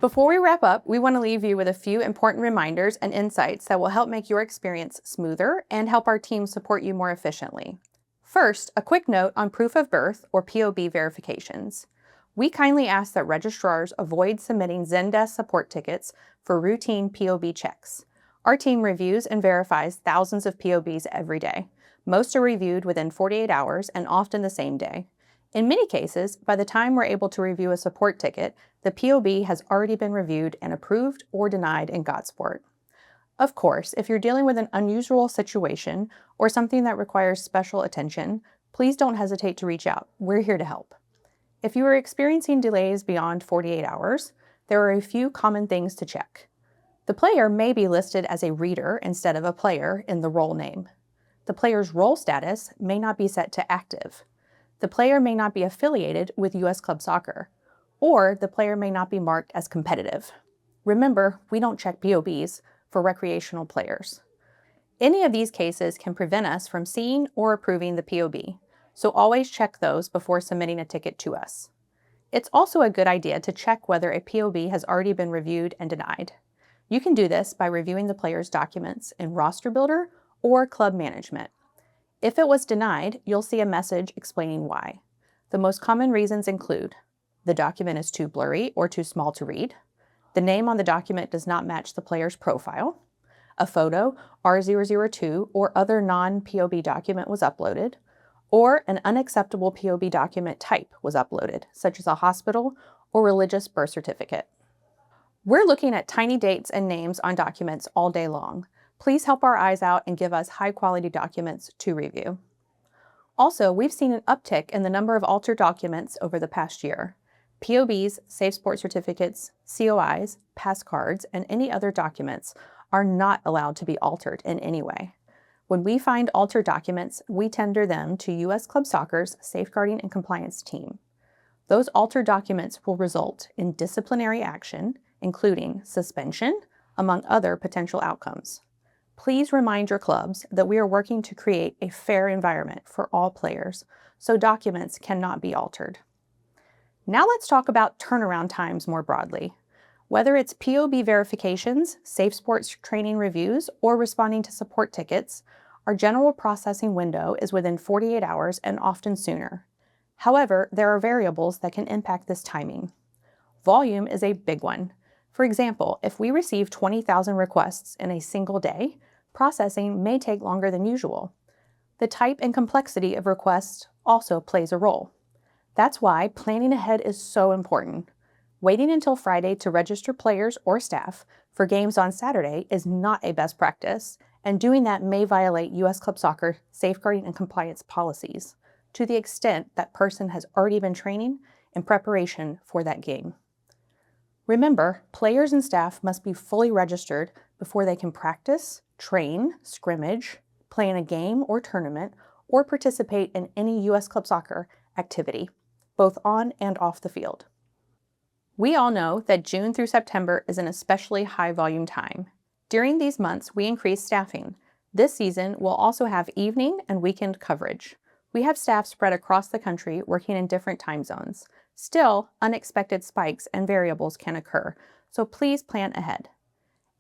Before we wrap up, we want to leave you with a few important reminders and insights that will help make your experience smoother and help our team support you more efficiently. First, a quick note on proof of birth or POB verifications. We kindly ask that registrars avoid submitting Zendesk support tickets for routine POB checks. Our team reviews and verifies thousands of POBs every day. Most are reviewed within 48 hours and often the same day. In many cases, by the time we're able to review a support ticket, the POB has already been reviewed and approved or denied in Godsport. Of course, if you're dealing with an unusual situation or something that requires special attention, please don't hesitate to reach out. We're here to help. If you are experiencing delays beyond 48 hours, there are a few common things to check. The player may be listed as a reader instead of a player in the role name. The player's role status may not be set to active. The player may not be affiliated with US Club Soccer, or the player may not be marked as competitive. Remember, we don't check POBs for recreational players. Any of these cases can prevent us from seeing or approving the POB, so always check those before submitting a ticket to us. It's also a good idea to check whether a POB has already been reviewed and denied. You can do this by reviewing the player's documents in Roster Builder or Club Management. If it was denied, you'll see a message explaining why. The most common reasons include the document is too blurry or too small to read, the name on the document does not match the player's profile, a photo, R002, or other non-POB document was uploaded, or an unacceptable POB document type was uploaded, such as a hospital or religious birth certificate. We're looking at tiny dates and names on documents all day long. Please help our eyes out and give us high-quality documents to review. Also, we've seen an uptick in the number of altered documents over the past year. POBs, Safe Sport certificates, COIs, pass cards, and any other documents are not allowed to be altered in any way. When we find altered documents, we tender them to US Club Soccer's Safeguarding and Compliance team. Those altered documents will result in disciplinary action, including suspension, among other potential outcomes. Please remind your clubs that we are working to create a fair environment for all players, so documents cannot be altered. Now let's talk about turnaround times more broadly. Whether it's POB verifications, Safe Sports training reviews, or responding to support tickets, our general processing window is within 48 hours and often sooner. However, there are variables that can impact this timing. Volume is a big one. For example, if we receive 20,000 requests in a single day, processing may take longer than usual. The type and complexity of requests also plays a role. That's why planning ahead is so important. Waiting until Friday to register players or staff for games on Saturday is not a best practice, and doing that may violate US Club Soccer safeguarding and compliance policies to the extent that person has already been training in preparation for that game. Remember, players and staff must be fully registered before they can practice, train, scrimmage, play in a game or tournament, or participate in any US Club Soccer activity, both on and off the field. We all know that June through September is an especially high volume time. During these months, we increase staffing. This season, we'll also have evening and weekend coverage. We have staff spread across the country working in different time zones. Still, unexpected spikes and variables can occur, so please plan ahead.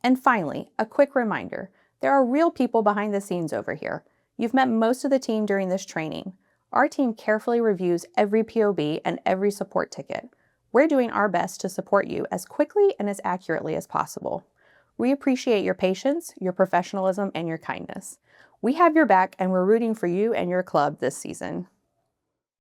And finally, a quick reminder, there are real people behind the scenes over here. You've met most of the team during this training. Our team carefully reviews every POB and every support ticket. We're doing our best to support you as quickly and as accurately as possible. We appreciate your patience, your professionalism, and your kindness. We have your back and we're rooting for you and your club this season.